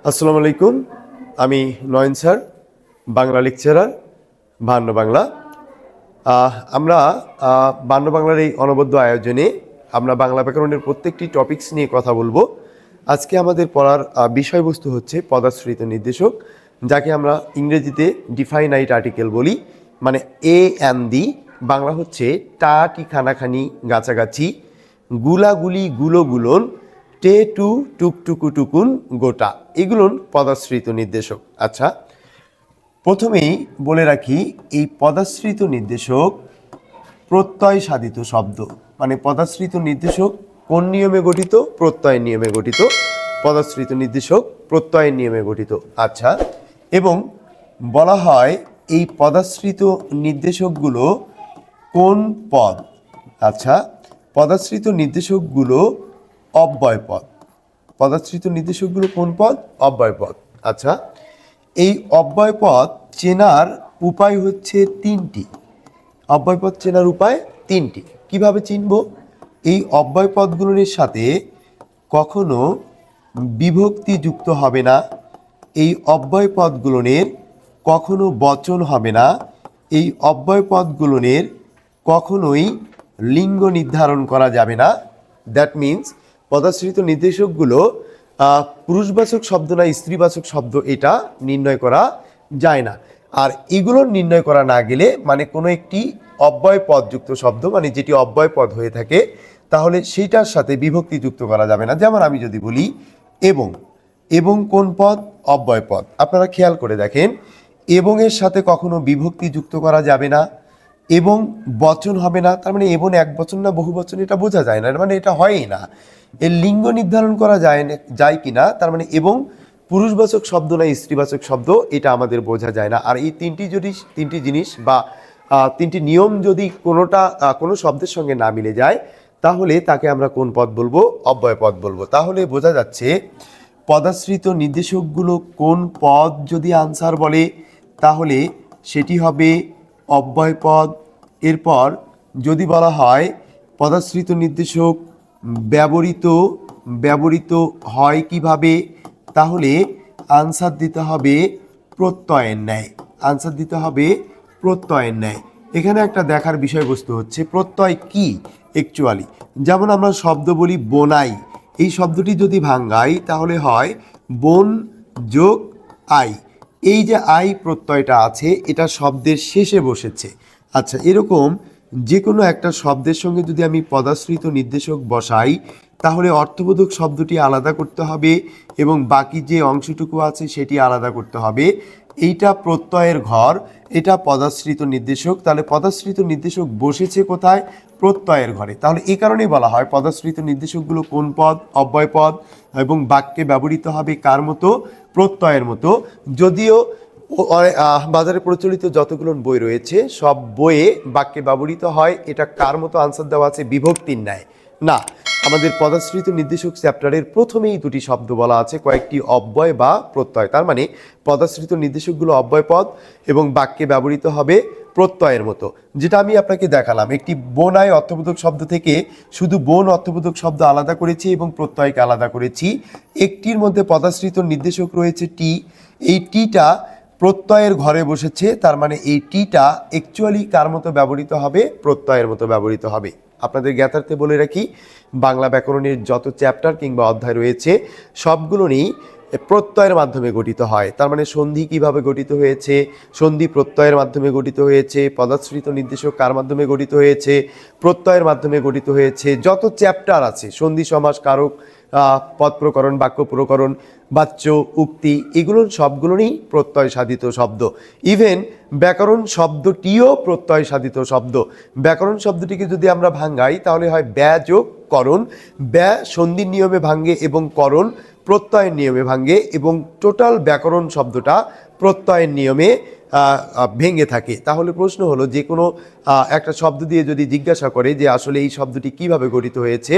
আসসালামু আলাইকুম। আমি নয়ন স্যার, বাংলা লেকচারার, বাহান্ন বাংলা। আমরা বাহান্ন বাংলার এই অনবদ্য আয়োজনে আমরা বাংলা ব্যাকরণের প্রত্যেকটি টপিকস নিয়ে কথা বলবো। আজকে আমাদের পড়ার বিষয়বস্তু হচ্ছে পদাশ্রিত নির্দেশক, যাকে আমরা ইংরেজিতে ডিফাইনাইট আর্টিকেল বলি, মানে এ অ্যান্ড দি। বাংলা হচ্ছে টা টি খানাখানি গাছাগাছি, গুলাগুলি গুলো গুলন, টে টু টুকটুকু টুকুন গোটা, এগুলোন পদাশ্রিত নির্দেশক। আচ্ছা, প্রথমেই বলে রাখি, এই পদাশ্রিত নির্দেশক প্রত্যয় সাধিত শব্দ। মানে পদাশ্রিত নির্দেশক কোন নিয়মে গঠিত? প্রত্যয়ের নিয়মে গঠিত। পদাশ্রিত নির্দেশক প্রত্যয়ের নিয়মে গঠিত। আচ্ছা, এবং বলা হয় এই পদাশ্রিত নির্দেশকগুলো কোন পদ? আচ্ছা, পদাশ্রিত নির্দেশকগুলো অব্যয় পদ। পদাশ্রিত নির্দেশকগুলো কোন পদ? অব্যয় পদ। আচ্ছা, এই অব্যয় পদ চেনার উপায় হচ্ছে তিনটি। অব্যয় পদ চেনার উপায় তিনটি। কিভাবে চিনব? এই অব্যয় পদগুলোর সাথে কখনো বিভক্তি যুক্ত হবে না, এই অব্যয় পদগুলোর কখনো বচন হবে না, এই অব্যয় পদগুলোর কখনোই লিঙ্গ নির্ধারণ করা যাবে না। দ্যাট মিন্স পদাশ্রিত নির্দেশকগুলো পুরুষবাচক শব্দ না স্ত্রীবাচক শব্দ, এটা নির্ণয় করা যায় না। আর এগুলো নির্ণয় করা না গেলে, মানে কোনো একটি অব্যয় পদযুক্ত শব্দ, মানে যেটি অব্যয় পদ হয়ে থাকে, তাহলে সেইটার সাথে বিভক্তি যুক্ত করা যাবে না। যেমন আমি যদি বলি এবং, এবং কোন পদ? অব্যয় পদ। আপনারা খেয়াল করে দেখেন, এবং এর সাথে কখনো বিভক্তি যুক্ত করা যাবে না, এবং বচন হবে না। তার মানে এবং এক বচন না বহু বচন, এটা বোঝা যায় না, মানে এটা হয়ই না। এর লিঙ্গ নির্ধারণ করা যায় কিনা, তার মানে এবং পুরুষবাচক শব্দ না স্ত্রীবাচক শব্দ, এটা আমাদের বোঝা যায় না। আর এই তিনটি জিনিস বা তিনটি নিয়ম যদি কোনো শব্দের সঙ্গে না মিলে যায়, তাহলে তাকে আমরা কোন পদ বলবো? অব্যয় পদ বলবো। তাহলে বোঝা যাচ্ছে পদাশ্রিত নির্দেশকগুলো কোন পদ যদি আনসার বলে, তাহলে সেটি হবে অব্যয় পদ। এরপর যদি বলা হয় পদাশ্রিত নির্দেশক ব্যবহৃত হয় কিভাবে, তাহলে আনসার দিতে হবে প্রত্যয়ের ন্যায়। আনসার দিতে হবে প্রত্যয়ের ন্যায়। এখানে একটা দেখার বিষয়বস্তু হচ্ছে প্রত্যয় কি অ্যাকচুয়ালি। যেমন আমরা শব্দ বলি বোনাই, এই শব্দটি যদি ভাঙাই তাহলে হয় বন যোগ আই। এই যে আই প্রত্যয়টা আছে, এটা শব্দের শেষে বসেছে। আচ্ছা, এরকম যে কোনো একটা শব্দের সঙ্গে যদি আমি পদাশ্রিত নির্দেশক বসাই, তাহলে অর্থবোধক শব্দটি আলাদা করতে হবে এবং বাকি যে অংশটুকু আছে সেটি আলাদা করতে হবে। এইটা প্রত্যয়ের ঘর, এটা পদাশ্রিত নির্দেশক। তাহলে পদাশ্রিত নির্দেশক বসেছে কোথায়? প্রত্যয়ের ঘরে। তাহলে এই কারণেই বলা হয় পদাশ্রিত নির্দেশকগুলো কোন পদ? অব্যয় পদ। এবং বাক্যে ব্যবহৃত হবে কার মতো? প্রত্যয়ের মতো। যদিও বাজারে প্রচলিত যতগুলো বই রয়েছে, সব বইয়ে বাক্যে ব্যবহৃত হয় এটা কার মতো? আনসার দেওয়া আছে বিভক্তির ন্যায়। না, আমাদের পদাশ্রিত নির্দেশক চ্যাপ্টারের প্রথমেই দুটি শব্দ বলা আছে, কয়েকটি অব্যয় বা প্রত্যয়। তার মানে পদাশ্রিত নির্দেশকগুলো অব্যয় পদ এবং বাক্যে ব্যবহৃত হবে প্রত্যয়ের মতো। যেটা আমি আপনাকে দেখালাম, একটি বোনাই অর্থবোধক শব্দ থেকে শুধু বোন অর্থবোধক শব্দ আলাদা করেছি এবং প্রত্যয়কে আলাদা করেছি। একটির মধ্যে পদাশ্রিত নির্দেশক রয়েছে টি, এই টিটা প্রত্যয়ের ঘরে বসেছে। তার মানে এই টিটা অ্যাকচুয়ালি কার মতো ব্যবহৃত হবে? প্রত্যয়ের মতো ব্যবহৃত হবে। আপনাদের জ্ঞাতার্থে বলে রাখি, বাংলা ব্যাকরণের যত চ্যাপ্টার কিংবা অধ্যায় রয়েছে সবগুলোই প্রত্যয়ের মাধ্যমে গঠিত হয়। তার মানে সন্ধি কিভাবে গঠিত হয়েছে? সন্ধি প্রত্যয়ের মাধ্যমে গঠিত হয়েছে। পদাশ্রিত নির্দেশক কার মাধ্যমে গঠিত হয়েছে? প্রত্যয়ের মাধ্যমে গঠিত হয়েছে। যত চ্যাপ্টার আছে, সন্ধি, সমাস, কারক, পদ প্রকরণ, বাক্য প্রকরণ, বাচ্য, উক্তি, এগুলো সবগুলোই প্রত্যয় সাধিত শব্দ। ইভেন ব্যাকরণ শব্দটিও প্রত্যয় সাধিত শব্দ। ব্যাকরণ শব্দটিকে যদি আমরা ভাঙাই তাহলে হয় ব্যা যোগ করণ। ব্যা সন্ধির নিয়মে ভাঙে এবং করণ প্রত্যয়ের নিয়মে ভাঙে, এবং টোটাল ব্যাকরণ শব্দটা প্রত্যয়ের নিয়মে ভেঙে থাকে। তাহলে প্রশ্ন হলো, যে কোনো একটা শব্দ দিয়ে যদি জিজ্ঞাসা করে যে আসলে এই শব্দটি কিভাবে গঠিত হয়েছে,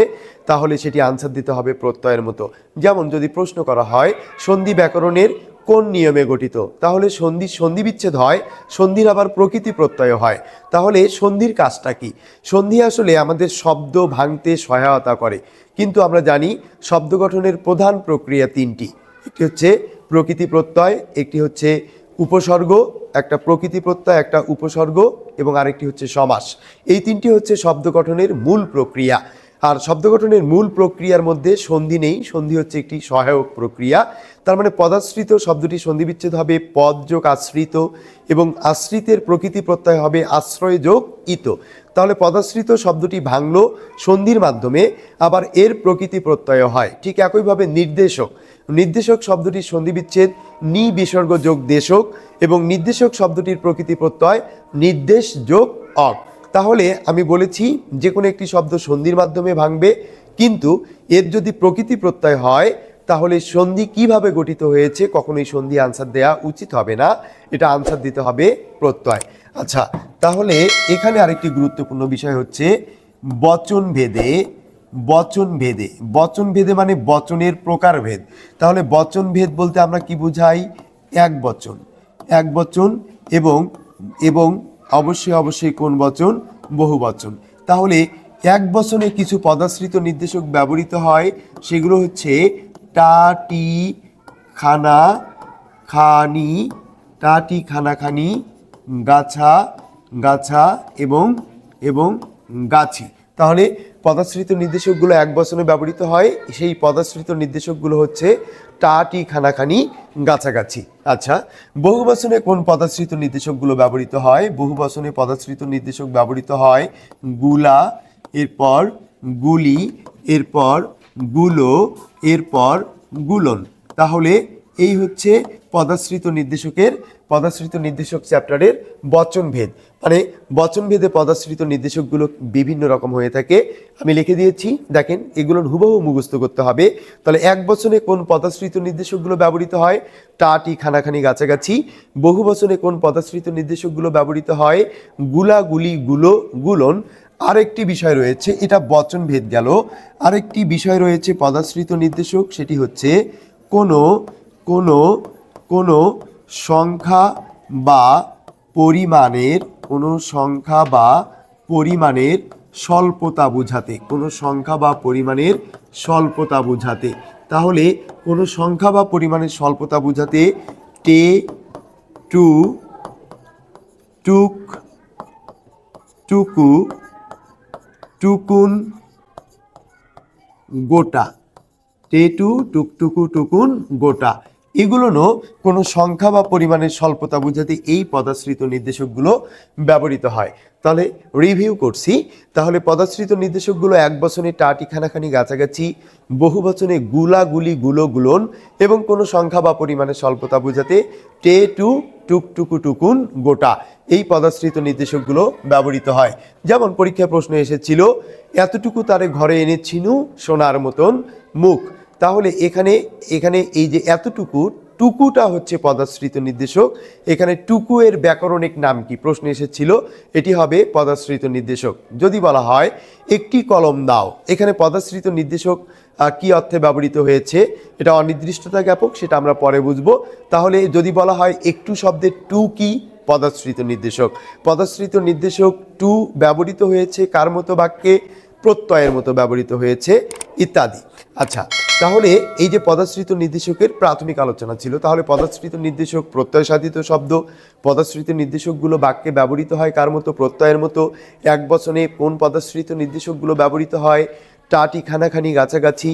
তাহলে সেটি আনসার দিতে হবে প্রত্যয়ের মতো। যেমন যদি প্রশ্ন করা হয় সন্ধি ব্যাকরণের কোন নিয়মে গঠিত, তাহলে সন্ধি বিচ্ছেদ হয়, সন্ধির আবার প্রকৃতি প্রত্যয় হয়। তাহলে সন্ধির কাজটা কি? সন্ধি আসলে আমাদের শব্দ ভাঙতে সহায়তা করে, কিন্তু আমরা জানি শব্দ গঠনের প্রধান প্রক্রিয়া তিনটি। একটি হচ্ছে প্রকৃতি প্রত্যয়, একটি হচ্ছে উপসর্গ, একটা প্রকৃতি প্রত্যয়, একটা উপসর্গ এবং আরেকটি হচ্ছে সমাস। এই তিনটি হচ্ছে শব্দ গঠনের মূল প্রক্রিয়া। আর শব্দ গঠনের মূল প্রক্রিয়ার মধ্যে সন্ধি নেই, সন্ধি হচ্ছে একটি সহায়ক প্রক্রিয়া। তার মানে পদাশ্রিত শব্দটি সন্ধি বিচ্ছেদ হবে পদ যোগ আশ্রিত, এবং আশ্রিতের প্রকৃতি প্রত্যয় হবে আশ্রয় যোগ ইত। তাহলে পদাশ্রিত শব্দটি ভাঙল সন্ধির মাধ্যমে, আবার এর প্রকৃতি প্রত্যয় হয়। ঠিক একইভাবে নির্দেশক, নির্দেশক শব্দটির সন্ধি বিচ্ছেদ নি বিসর্গ যোগ দেশক, এবং নির্দেশক শব্দটির প্রকৃতি প্রত্যয় নির্দেশ যোগ অক। তাহলে আমি বলেছি যে কোনো একটি শব্দ সন্ধির মাধ্যমে ভাঙবে, কিন্তু এর যদি প্রকৃতি প্রত্যয় হয় তাহলে সন্ধি কিভাবে গঠিত হয়েছে কখনোই সন্ধি আনসার দেয়া উচিত হবে না, এটা আনসার দিতে হবে প্রত্যয়। আচ্ছা, তাহলে এখানে আরেকটি গুরুত্বপূর্ণ বিষয় হচ্ছে বচন ভেদে। বচন ভেদে, বচন ভেদে মানে বচনের প্রকারভেদ। তাহলে বচন ভেদ বলতে আমরা কি বুঝাই? এক বচন, এক বচন এবং এবং অবশ্যই অবশ্যই কোন বচন? বহু বচন। তাহলে এক বচনে কিছু পদাশ্রিত নির্দেশক ব্যবহৃত হয়, সেগুলো হচ্ছে টা টি খানা খানি, টা টি খানা খানি, গাছা গাছা এবং এবং গাছি। তাহলে পদাশ্রিত নির্দেশকগুলো এক বচনে ব্যবহৃত হয়, সেই পদাশ্রিত নির্দেশকগুলো হচ্ছে টা টি খানাখানি গাছাগাছি। আচ্ছা, বহু বচনে কোন পদাশ্রিত নির্দেশকগুলো ব্যবহৃত হয়? বহু বচনে পদাশ্রিত নির্দেশক ব্যবহৃত হয় গুলা, এরপর গুলি, এরপর গুলো, এরপর গুলন। তাহলে এই হচ্ছে পদাশ্রিত নির্দেশক চ্যাপ্টারের বচনভেদ। মানে বচনভেদে পদাশ্রিত নির্দেশকগুলো বিভিন্ন রকম হয়ে থাকে, আমি লিখে দিয়েছি, দেখেন এগুলো হুবহু মুখস্থ করতে হবে। তাহলে এক বচনে কোন পদাশ্রিত নির্দেশকগুলো ব্যবহৃত হয়? টা টি খানাখানি গাছাগাছি। বহু বচনে কোন পদাশ্রিত নির্দেশকগুলো ব্যবহৃত হয়? গুলা গুলি গুলো গুলন। আরেকটি বিষয় রয়েছে, এটা বচনভেদ গেল, আরেকটি বিষয় রয়েছে পদাশ্রিত নির্দেশক, সেটি হচ্ছে কোনো কোনো কোনো সংখ্যা বা পরিমাণের, কোনো সংখ্যা বা পরিমাণের স্বল্পতা বোঝাতে, কোনো সংখ্যা বা পরিমাণের স্বল্পতা বোঝাতে। তাহলে কোনো সংখ্যা বা পরিমাণের স্বল্পতা বোঝাতে টে টু টুক টুকু টুকুন গোটা, টে টু টুকটুকু টুকুন গোটা, এগুলো কোনো সংখ্যা বা পরিমাণের স্বল্পতা বোঝাতে এই পদাশ্রিত নির্দেশকগুলো ব্যবহৃত হয়। তাহলে রিভিউ করছি, তাহলে পদাশ্রিত নির্দেশকগুলো এক বচনে টা টি খানাখানি গাছাগাছি, বহু বচনে গুলা গুলি গুলো গুলন, এবং কোনো সংখ্যা বা পরিমাণের স্বল্পতা বোঝাতে টে টু টুকটুকু টুকুন গোটা, এই পদাশ্রিত নির্দেশকগুলো ব্যবহৃত হয়। যেমন পরীক্ষায় প্রশ্ন এসেছিল এতটুকু তারে ঘরে এনেছিনু সোনার মতন মুখ। তাহলে এখানে এখানে এই যে এতটুকু, টুকুটা হচ্ছে পদাশ্রিত নির্দেশক। এখানে টুকু এর ব্যাকরণিক নাম কি প্রশ্ন এসেছিল, এটি হবে পদাশ্রিত নির্দেশক। যদি বলা হয় একটি কলম দাও, এখানে পদাশ্রিত নির্দেশক কি অর্থে ব্যবহৃত হয়েছে, এটা অনির্দিষ্টতা জ্ঞাপক, সেটা আমরা পরে বুঝবো। তাহলে যদি বলা হয় একটু শব্দের টু কি, পদাশ্রিত নির্দেশক। পদাশ্রিত নির্দেশক টু ব্যবহৃত হয়েছে কার মতো বাক্যে? প্রত্যয়ের মতো ব্যবহৃত হয়েছে, ইত্যাদি। আচ্ছা, তাহলে এই যে পদাশ্রিত নির্দেশকের প্রাথমিক আলোচনা ছিল, তাহলে পদাশ্রিত নির্দেশক প্রত্যয় সাধিত শব্দ। পদাশ্রিত নির্দেশকগুলো বাক্যে ব্যবহৃত হয় কার মতো? প্রত্যয়ের মতো। এক বচনে কোন পদাশ্রিত নির্দেশকগুলো ব্যবহৃত হয়? টা টি খানাখানি গাছাগাছি।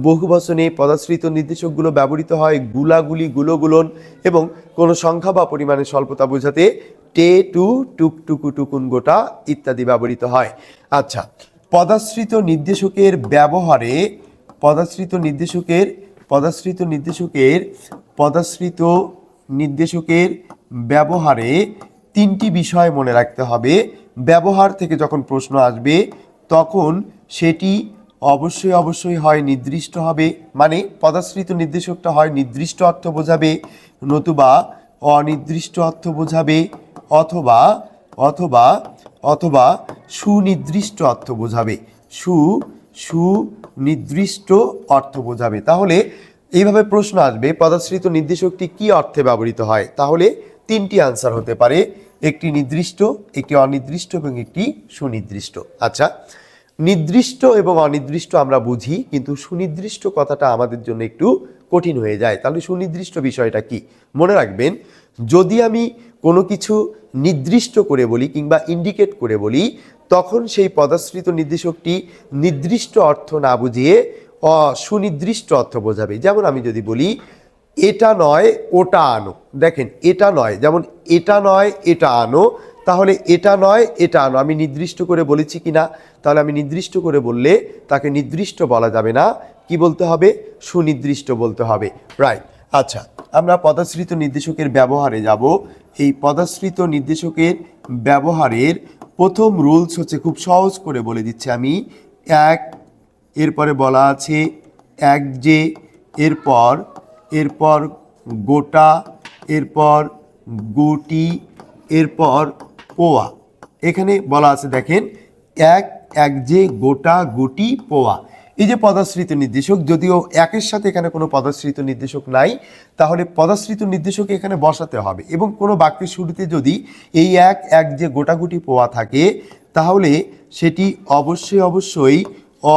বহু বচনে পদাশ্রিত নির্দেশকগুলো ব্যবহৃত হয় গুলাগুলি গুলো গুলন, এবং কোনো সংখ্যা বা পরিমাণের স্বল্পতা বোঝাতে টে টু টুকটুকু টুকুন গোটা ইত্যাদি ব্যবহৃত হয়। আচ্ছা, পদাশ্রিত নির্দেশকের ব্যবহারে পদাশ্রিত নির্দেশকের ব্যবহারে তিনটি বিষয় মনে রাখতে হবে। ব্যবহার থেকে যখন প্রশ্ন আসবে তখন সেটি অবশ্যই হয় নির্দিষ্ট হবে, মানে পদাশ্রিত নির্দেশকটা হয় নির্দিষ্ট অর্থ বোঝাবে, নতুবা অনির্দিষ্ট অর্থ বোঝাবে, অথবা অথবা অথবা সুনির্দিষ্ট অর্থ বোঝাবে, সুনির্দিষ্ট অর্থ বোঝাবে। তাহলে এইভাবে প্রশ্ন আসবে পদাশ্রিত নির্দেশকটি কি অর্থে ব্যবহৃত হয়, তাহলে তিনটি আনসার হতে পারে, একটি নির্দিষ্ট, একটি অনির্দিষ্ট এবং একটি সুনির্দিষ্ট। আচ্ছা, নির্দিষ্ট এবং অনির্দিষ্ট আমরা বুঝি, কিন্তু সুনির্দিষ্ট কথাটা আমাদের জন্য একটু কঠিন হয়ে যায়। তাহলে সুনির্দিষ্ট বিষয়টা কি মনে রাখবেন, যদি আমি কোনো কিছু নির্দিষ্ট করে বলি কিংবা ইন্ডিকেট করে বলি, তখন সেই পদাশ্রিত নির্দেশকটি নির্দিষ্ট অর্থ না বুঝিয়ে সুনির্দিষ্ট অর্থ বোঝাবে। যেমন আমি যদি বলি এটা নয় ওটা আনো, দেখেন এটা নয়, যেমন এটা নয় এটা আনো, তাহলে এটা নয় এটা আনো আমি নির্দিষ্ট করে বলেছি কিনা? তাহলে আমি নির্দিষ্ট করে বললে তাকে নির্দিষ্ট বলা যাবে না, কি বলতে হবে? সুনির্দিষ্ট বলতে হবে, রাইট। আচ্ছা, আমরা পদাশ্রিত নির্দেশকের ব্যবহারে যাব। এই পদাশ্রিত নির্দেশকের ব্যবহারের প্রথম রুলস হচ্ছে, খুব সহজ করে বলে দিচ্ছি আমি, এক, এরপরে বলা আছে এক যে, এরপর গোটা, এরপর গুটি, এরপর পোয়া। এখানে বলা আছে দেখেন এক যে, গোটা, গুটি, পোয়া। এই যে পদাশ্রিত নির্দেশক, যদিও একের সাথে এখানে কোনো পদাশ্রিত নির্দেশক নাই, তাহলে পদাশ্রিত নির্দেশক এখানে বসাতে হবে। এবং কোনো বাক্যের শুরুতে যদি এই এক যে, গোটা, গুটি, পোয়া থাকে, তাহলে সেটি অবশ্যই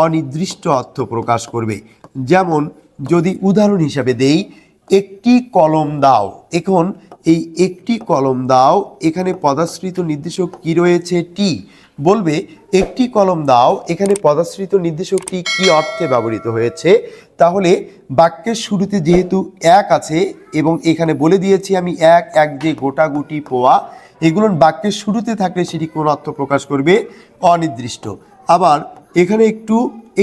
অনির্দিষ্ট অর্থ প্রকাশ করবে। যেমন যদি উদাহরণ হিসাবে দেই, একটি কলম দাও। এখন এই একটি কলম দাও, এখানে পদাশ্রিত নির্দেশক কি রয়েছে? টি। বলবে একটি কলম দাও, এখানে পদাশ্রিত নির্দেশকটি কি অর্থে ব্যবহৃত হয়েছে? তাহলে বাক্যের শুরুতে যেহেতু এক আছে এবং এখানে বলে দিয়েছি আমি এক যে, গোটা, গুটি, পোয়া, এগুলো বাক্যের শুরুতে থাকলে সেটি কোন অর্থ প্রকাশ করবে? অনির্দিষ্ট। আবার এখানে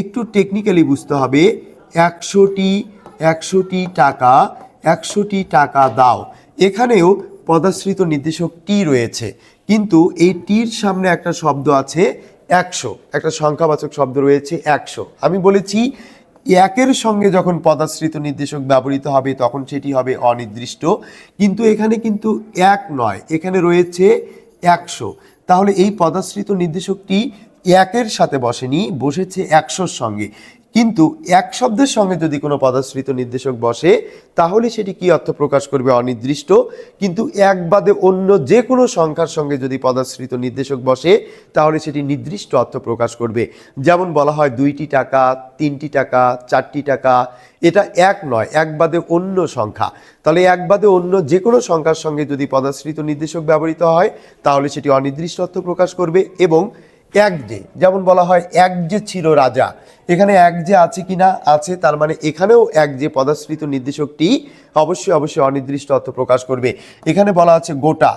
একটু টেকনিক্যালি বুঝতে হবে, 100টি টাকা দাও, এখানেও পদাশ্রিত নির্দেশক টি রয়েছে, কিন্তু এই টির সামনে একটা শব্দ আছে 100, একটা সংখ্যাবাচক শব্দ রয়েছে 100। আমি বলেছি একের সঙ্গে যখন পদাশ্রিত নির্দেশক ব্যবহৃত হবে তখন সেটি হবে অনির্দিষ্ট, কিন্তু এখানে কিন্তু এক নয়, এখানে রয়েছে 100। তাহলে এই পদাশ্রিত নির্দেশকটি একের সাথে বসেনি, বসেছে 100-র সঙ্গে। কিন্তু এক শব্দের সঙ্গে যদি কোনো পদাশ্রিত নির্দেশক বসে, তাহলে সেটি কি অর্থ প্রকাশ করবে? অনির্দিষ্ট। কিন্তু এক বাদে অন্য যে কোনো সংখ্যার সঙ্গে যদি পদাশ্রিত নির্দেশক বসে, তাহলে সেটি নির্দিষ্ট অর্থ প্রকাশ করবে। যেমন বলা হয় 2টি টাকা, 3টি টাকা, 4টি টাকা, এটা এক নয়, এক বাদে অন্য সংখ্যা। তাহলে এক বাদে অন্য যে কোনো সংখ্যার সঙ্গে যদি পদাশ্রিত নির্দেশক ব্যবহৃত হয়, তাহলে সেটি অনির্দিষ্ট অর্থ প্রকাশ করবে। এবং এক যে, যেমন বলা হয় এক যে ছিল রাজা, এখানে এক যে আছে কিনা? আছে, তার মানে এখানেও এক যে পদাশ্রিত নির্দেশকটি অবশ্যই অনির্দিষ্ট অর্থ প্রকাশ করবে। এখানে বলা আছে গোটা,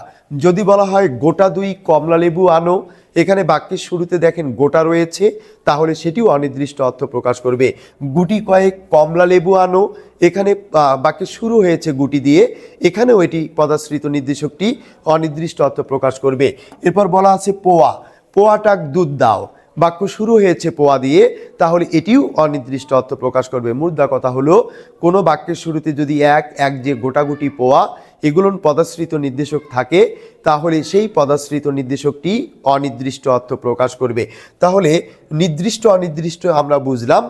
যদি বলা হয় গোটা 2 কমলা লেবু আনো, এখানে বাক্যের শুরুতে দেখেন গোটা রয়েছে, তাহলে সেটিও অনির্দিষ্ট অর্থ প্রকাশ করবে। গুটি কয়েক কমলা লেবু আনো, এখানে বাক্যের শুরু হয়েছে গুটি দিয়ে, এখানেও এটি পদাশ্রিত নির্দেশকটি অনির্দিষ্ট অর্থ প্রকাশ করবে। এরপর বলা আছে পোয়াটাক দুধ দাও, বাক্য শুরু হয়েছে পোয়া দিয়ে, তাহলে এটিও অনির্দিষ্ট অর্থ প্রকাশ করবে। মুদ্রা কথা হলো, কোনো বাক্যের শুরুতে যদি এক যে, গোটাগুটি, পোয়া, এগুলো পদাশ্রিত নির্দেশক থাকে, তাহলে সেই পদাশ্রিত নির্দেশকটি অনির্দিষ্ট অর্থ প্রকাশ করবে। তাহলে নির্দিষ্ট অনির্দিষ্ট আমরা বুঝলাম।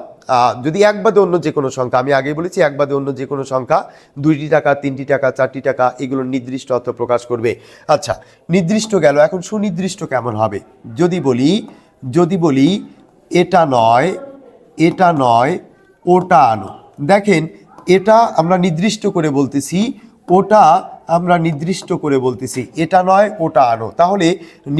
যদি এক বাদে অন্য যে কোনো সংখ্যা, আমি আগেই বলেছি এক বাদে অন্য যে কোনো সংখ্যা, 2টি টাকা, 3টি টাকা, 4টি টাকা, এগুলো নির্দিষ্ট অর্থ প্রকাশ করবে। আচ্ছা, নির্দিষ্ট গেল, এখন সুনির্দিষ্ট কেমন হবে? যদি বলি এটা নয় ওটা আনো, দেখেন এটা আমরা নির্দিষ্ট করে বলতেছি, ওটা আমরা নির্দিষ্ট করে বলতেছি, এটা নয় ওটা আনো। তাহলে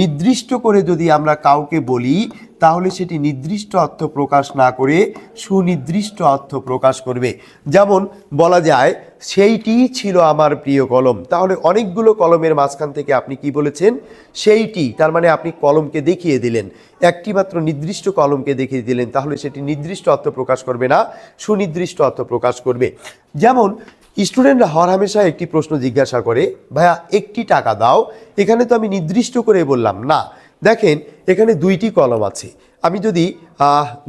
নির্দিষ্ট করে যদি আমরা কাউকে বলি, তাহলে সেটি নির্দিষ্ট অর্থ প্রকাশ না করে সুনির্দিষ্ট অর্থ প্রকাশ করবে। যেমন বলা যায় সেইটি ছিল আমার প্রিয় কলম, তাহলে অনেকগুলো কলমের মাঝখান থেকে আপনি কি বলেছেন? সেইটি, তার মানে আপনি কলমকে দেখিয়ে দিলেন, একটি মাত্র নির্দিষ্ট কলমকে দেখিয়ে দিলেন, তাহলে সেটি নির্দিষ্ট অর্থ প্রকাশ করবে না, সুনির্দিষ্ট অর্থ প্রকাশ করবে। যেমন স্টুডেন্টরা হরহামেশা একটি প্রশ্ন জিজ্ঞাসা করে, ভাইয়া একটি টাকা দাও, এখানে তো আমি নির্দিষ্ট করে বললাম না। দেখেন এখানে 2টি কলম আছে, আমি যদি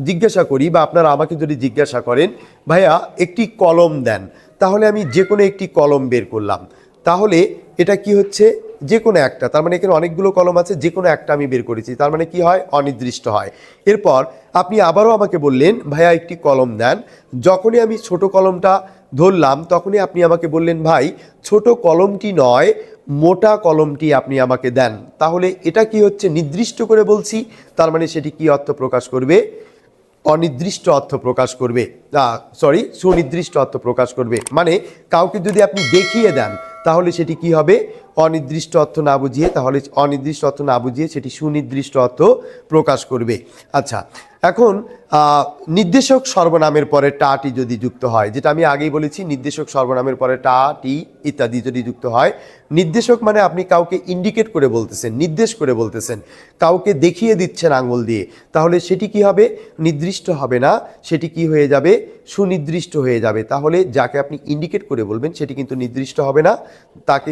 জিজ্ঞাসা করি বা আপনারা আমাকে যদি জিজ্ঞাসা করেন ভাইয়া একটি কলম দেন, তাহলে আমি যে কোনো একটি কলম বের করলাম, তাহলে এটা কি হচ্ছে? যে কোনো একটা, তার মানে এখানে অনেকগুলো কলম আছে, যে কোনো একটা আমি বের করেছি, তার মানে কি হয়? অনির্দিষ্ট হয়। এরপর আপনি আবারও আমাকে বললেন ভাইয়া একটি কলম দেন, যখনই আমি ছোট কলমটা ধরলাম তখনই আপনি আমাকে বললেন ভাই ছোট কলমটি নয় মোটা কলমটি আপনি আমাকে দেন, তাহলে এটা কি হচ্ছে? নির্দিষ্ট করে বলছি, তার মানে সেটি কি অর্থ প্রকাশ করবে? অনির্দিষ্ট অর্থ প্রকাশ করবে, সুনির্দিষ্ট অর্থ প্রকাশ করবে। মানে কাউকে যদি আপনি দেখিয়ে দেন তাহলে সেটি কি হবে, অনির্দিষ্ট অর্থ না বুঝিয়ে, তাহলে অনির্দিষ্ট অর্থ না বুঝিয়ে সেটি সুনির্দিষ্ট অর্থ প্রকাশ করবে। আচ্ছা, এখন নির্দেশক সর্বনামের পরে টা টি যদি যুক্ত হয়, যেটা আমি আগেই বলেছি, নির্দেশক সর্বনামের পরে টা টি ইত্যাদি যদি যুক্ত হয়, নির্দেশক মানে আপনি কাউকে ইন্ডিকেট করে বলতেছেন, নির্দেশ করে বলতেছেন, কাউকে দেখিয়ে দিচ্ছেন আঙ্গুল দিয়ে, তাহলে সেটি কি হবে, নির্দিষ্ট হবে না, সেটি কি হয়ে যাবে, সুনির্দিষ্ট হয়ে যাবে। তাহলে যাকে আপনি ইন্ডিকেট করে বলবেন সেটি কিন্তু নির্দিষ্ট হবে না, তাকে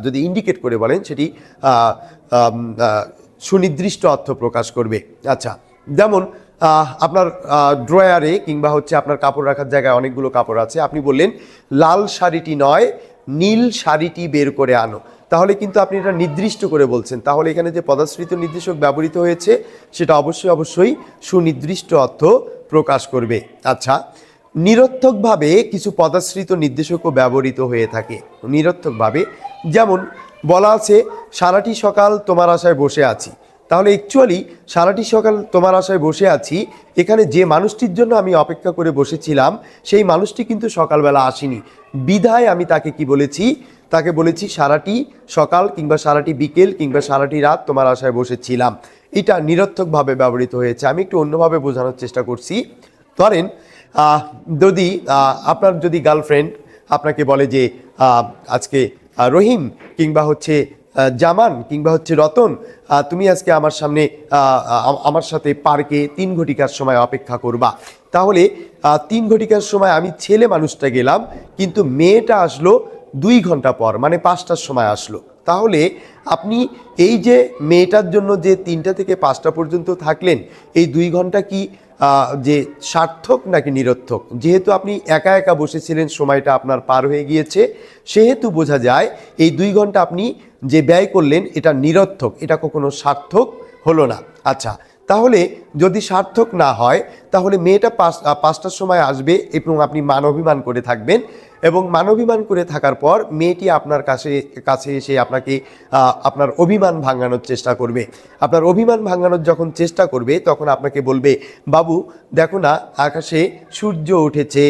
যদি ইন্ডিকেট করে বলেন সেটি সুনির্দিষ্ট অর্থ প্রকাশ করবে। আচ্ছা, যেমন আপনার ড্রয়ারে কিংবা হচ্ছে আপনার কাপড় রাখার জায়গায় অনেকগুলো কাপড় আছে, আপনি বললেন লাল শাড়িটি নয় নীল শাড়িটি বের করে আনো, তাহলে কিন্তু আপনি এটা নির্দিষ্ট করে বলছেন, তাহলে এখানে যে পদাশ্রিত নির্দেশক ব্যবহৃত হয়েছে সেটা অবশ্যই সুনির্দিষ্ট অর্থ প্রকাশ করবে। আচ্ছা, নিরর্থকভাবে কিছু পদাশ্রিত নির্দেশকও ব্যবহৃত হয়ে থাকে, নিরর্থকভাবে, যেমন বলা আছে সারাটি সকাল তোমার আশায় বসে আছি, তাহলে অ্যাকচুয়ালি সারাটি সকাল তোমার আশায় বসে আছি, এখানে যে মানুষটির জন্য আমি অপেক্ষা করে বসেছিলাম সেই মানুষটি কিন্তু সকালবেলা আসেনি, বিধায় আমি তাকে কি বলেছি, তাকে বলেছি সারাটি সকাল কিংবা সারাটি বিকেল কিংবা সারাটি রাত তোমার আশায় বসেছিলাম। এটা নিরর্থকভাবে ব্যবহৃত হয়েছে। আমি একটু অন্যভাবে বোঝানোর চেষ্টা করছি। ধরেন যদি আপনার যদি গার্লফ্রেন্ড আপনাকে বলে যে আজকে রহিম কিংবা হচ্ছে জামান কিংবা হচ্ছে রতন, তুমি আজকে আমার সাথে পার্কে 3 ঘটিকার সময় অপেক্ষা করবা, তাহলে 3 ঘটিকার সময় আমি ছেলে মানুষটা গেলাম, কিন্তু মেয়েটা আসলো 2 ঘন্টা পর, মানে 5টার সময় আসলো। তাহলে আপনি এই যে মেয়েটার জন্য যে 3টা থেকে 5টা পর্যন্ত থাকলেন, এই 2 ঘন্টা কি যে সার্থক নাকি নিরর্থক? যেহেতু আপনি একা একা বসেছিলেন, সময়টা আপনার পার হয়ে গিয়েছে, সেহেতু বোঝা যায় এই 2 ঘন্টা আপনি যে ব্যয় করলেন এটা নিরর্থক, এটা কখনো সার্থক হলো না। আচ্ছা, তাহলে যদি সার্থক না হয় তাহলে মেয়েটা 5টার সময় আসবে এবং আপনি মানবিমান করে থাকবেন, এবং মানবিমান করে থাকার পর মেয়েটি আপনার কাছে এসে আপনার অভিমান ভাঙানোর চেষ্টা করবে। আপনার অভিমান ভাঙানোর যখন চেষ্টা করবে তখন আপনাকে বলবে, বাবু দেখো না আকাশে সূর্য উঠেছে,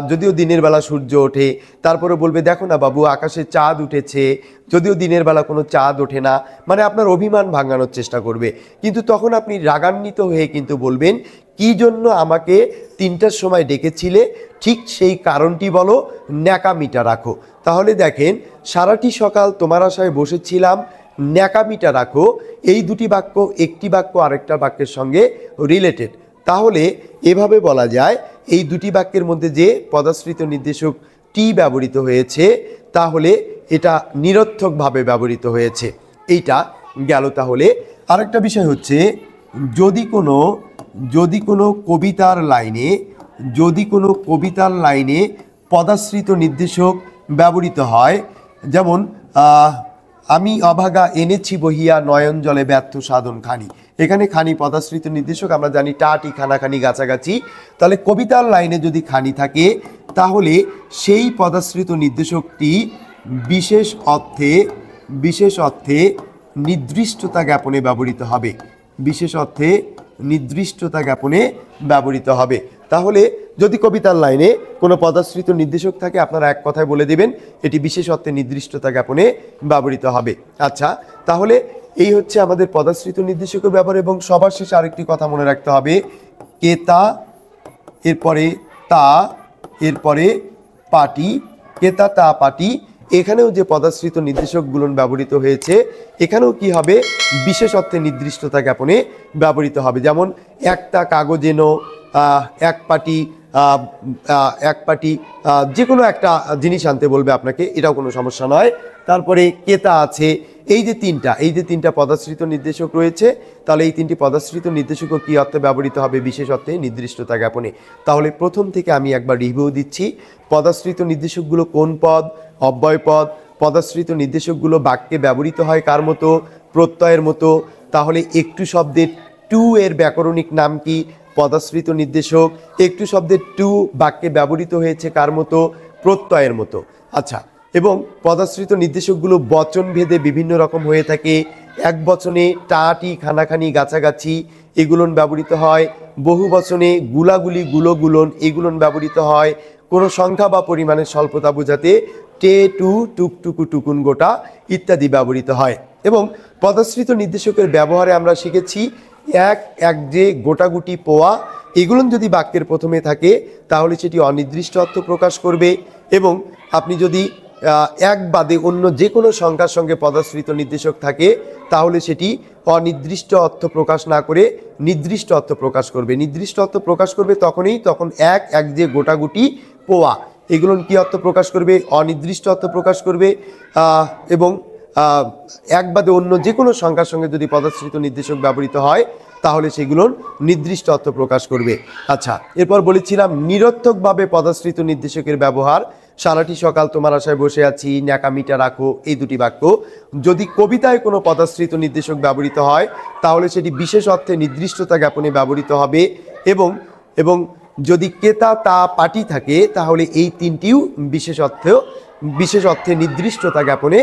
যদিও দিনের বেলা সূর্য ওঠে, তারপরে বলবে দেখো না বাবু আকাশে চাঁদ উঠেছে, যদিও দিনের বেলা কোনো চাঁদ ওঠে না, মানে আপনার অভিমান ভাঙানোর চেষ্টা করবে। কিন্তু তখন আপনি রাগান্বিত হয়ে কিন্তু বলবেন, কি জন্য আমাকে 3টার সময় ডেকেছিলে, ঠিক সেই কারণটি বলো, ন্যাকামিটা রাখো। তাহলে দেখেন, সারাটি সকাল তোমার আশায় বসেছিলাম, ন্যাকামিটা রাখো, এই দুটি বাক্য একটি বাক্য আরেকটা বাক্যের সঙ্গে রিলেটেড। তাহলে এভাবে বলা যায় এই দুটি বাক্যের মধ্যে যে পদাশ্রিত নির্দেশক টি ব্যবহৃত হয়েছে তাহলে এটা নিরর্থকভাবে ব্যবহৃত হয়েছে। এইটা গেল। তাহলে আরেকটা বিষয় হচ্ছে, যদি কোনো কবিতার লাইনে পদাশ্রিত নির্দেশক ব্যবহৃত হয়, যেমন আমি অভাগা এনেছি বহিয়া নয়ন জলে ব্যর্থ সাধন খানি, এখানে খানি পদাশ্রিত নির্দেশক, আমরা জানি টাটি খানাখানি গাছাগাছি, তাহলে কবিতার লাইনে যদি খানি থাকে তাহলে সেই পদাশ্রিত নির্দেশকটি বিশেষ অর্থে নির্দিষ্টতা জ্ঞাপনে ব্যবহৃত হবে, বিশেষ অর্থে নির্দিষ্টতা জ্ঞাপনে ব্যবহৃত হবে। তাহলে যদি কবিতার লাইনে কোনো পদাশ্রিত নির্দেশক থাকে আপনারা এক কথায় বলে দেবেন এটি বিশেষ অর্থে নির্দিষ্টতা জ্ঞাপনে ব্যবহৃত হবে। আচ্ছা, তাহলে এই হচ্ছে আমাদের পদাশ্রিত নির্দেশকের ব্যবহার। এবং সবার শেষে আরেকটি কথা মনে রাখতে হবে, কেতা, এরপরে তা, এরপরে পাটি, কেতা তা পাটি, এখানেও যে পদাশ্রিত নির্দেশকগুলো ব্যবহৃত হয়েছে এখানেও কি হবে, বিশেষ অর্থে নির্দিষ্টতা জ্ঞাপনে ব্যবহৃত হবে। যেমন একটা কাগজেনো, এক পাটি যে কোনো একটা জিনিস আনতে বলবে আপনাকে, এটাও কোনো সমস্যা নয়। তারপরে কেতা আছে, এই যে তিনটা পদাশ্রিত নির্দেশক রয়েছে, তাহলে এই 3টি পদাশ্রিত নির্দেশকও কী অর্থে ব্যবহৃত হবে, বিশেষ অর্থে নির্দিষ্টতা জ্ঞাপনে। তাহলে প্রথম থেকে আমি একবার রিভিউ দিচ্ছি, পদাশ্রিত নির্দেশকগুলো কোন পদ, অব্যয় পদ, পদাশ্রিত নির্দেশকগুলো বাক্যে ব্যবহৃত হয় কার মতো, প্রত্যয়ের মতো। তাহলে একটু শব্দের টু এর ব্যাকরণিক নাম কি, পদাশ্রিত নির্দেশক। একটু শব্দের টু বাক্যে ব্যবহৃত হয়েছে কার মতো, প্রত্যয়ের মতো। আচ্ছা, এবং পদাশ্রিত নির্দেশকগুলো বচন ভেদে বিভিন্ন রকম হয়ে থাকে, এক বচনে টাটি খানাখানি গাছাগাছি এগুলোন ব্যবহৃত হয়। বহু বচনে গুলাগুলি গুলোগুলোন এগুলোন ব্যবহৃত হয়। কোনো সংখ্যা বা পরিমাণের স্বল্পতা বোঝাতে টে টু টুকটুকু টুকুন গোটা ইত্যাদি ব্যবহৃত হয়। এবং পদাশ্রিত নির্দেশকের ব্যবহারে আমরা শিখেছি এক এক যে গোটাগুটি পোয়া এগুলো যদি বাক্যের প্রথমে থাকে তাহলে সেটি অনির্দিষ্ট অর্থ প্রকাশ করবে। এবং আপনি যদি এক বাদে অন্য যে কোনো সংখ্যার সঙ্গে পদাশ্রিত নির্দেশক থাকে তাহলে সেটি অনির্দিষ্ট অর্থ প্রকাশ না করে নির্দিষ্ট অর্থ প্রকাশ করবে। নির্দিষ্ট অর্থ প্রকাশ করবে তখন এক এক যে গোটাগুটি পোয়া এগুলো কি অর্থ প্রকাশ করবে? অনির্দিষ্ট অর্থ প্রকাশ করবে। এবং এক বাদে অন্য যে কোনো সংখ্যার সঙ্গে যদি পদাশ্রিত নির্দেশক ব্যবহৃত হয় তাহলে সেগুলোর নির্দিষ্ট অর্থ প্রকাশ করবে। আচ্ছা, এরপর বলেছিলাম নিরর্থকভাবে পদাশ্রিত নির্দেশকের ব্যবহার। সারাটি সকাল তোমার আশায় বসে আছি, ন্যাকামিটা রাখো, এই দুটি বাক্য যদি কবিতায় কোনো পদাশ্রিত নির্দেশক ব্যবহৃত হয় তাহলে সেটি বিশেষ অর্থে নির্দিষ্টতা জ্ঞাপনে ব্যবহৃত হবে। এবং এবং যদি কেতা তা পাটি থাকে তাহলে এই তিনটিও বিশেষ অর্থে নির্দিষ্টতা জ্ঞাপনে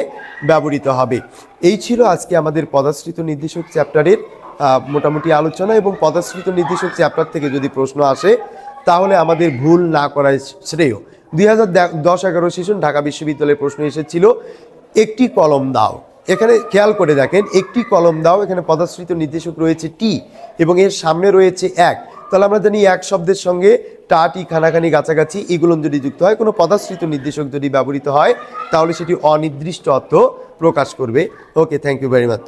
ব্যবহৃত হবে। এই ছিল আজকে আমাদের পদাশ্রিত নির্দেশক চ্যাপ্টারের মোটামুটি আলোচনা। এবং পদাশ্রিত নির্দেশক চ্যাপ্টার থেকে যদি প্রশ্ন আসে তাহলে আমাদের ভুল না করাই শ্রেয়। 2010-11 সেশন ঢাকা বিশ্ববিদ্যালয়ের প্রশ্ন এসেছিল একটি কলম দাও। এখানে খেয়াল করে দেখেন, একটি কলম দাও, এখানে পদাশ্রিত নির্দেশক রয়েছে টি এবং এর সামনে রয়েছে এক। তাহলে আমরা জানি এক শব্দের সঙ্গে টাটি খানাখানি গাছাগাছি এগুলো যদি যুক্ত হয়, কোনো পদাশ্রিত নির্দেশক যদি ব্যবহৃত হয় তাহলে সেটি অনির্দিষ্ট অর্থ প্রকাশ করবে। ওকে, থ্যাংক ইউ ভেরি মাচ।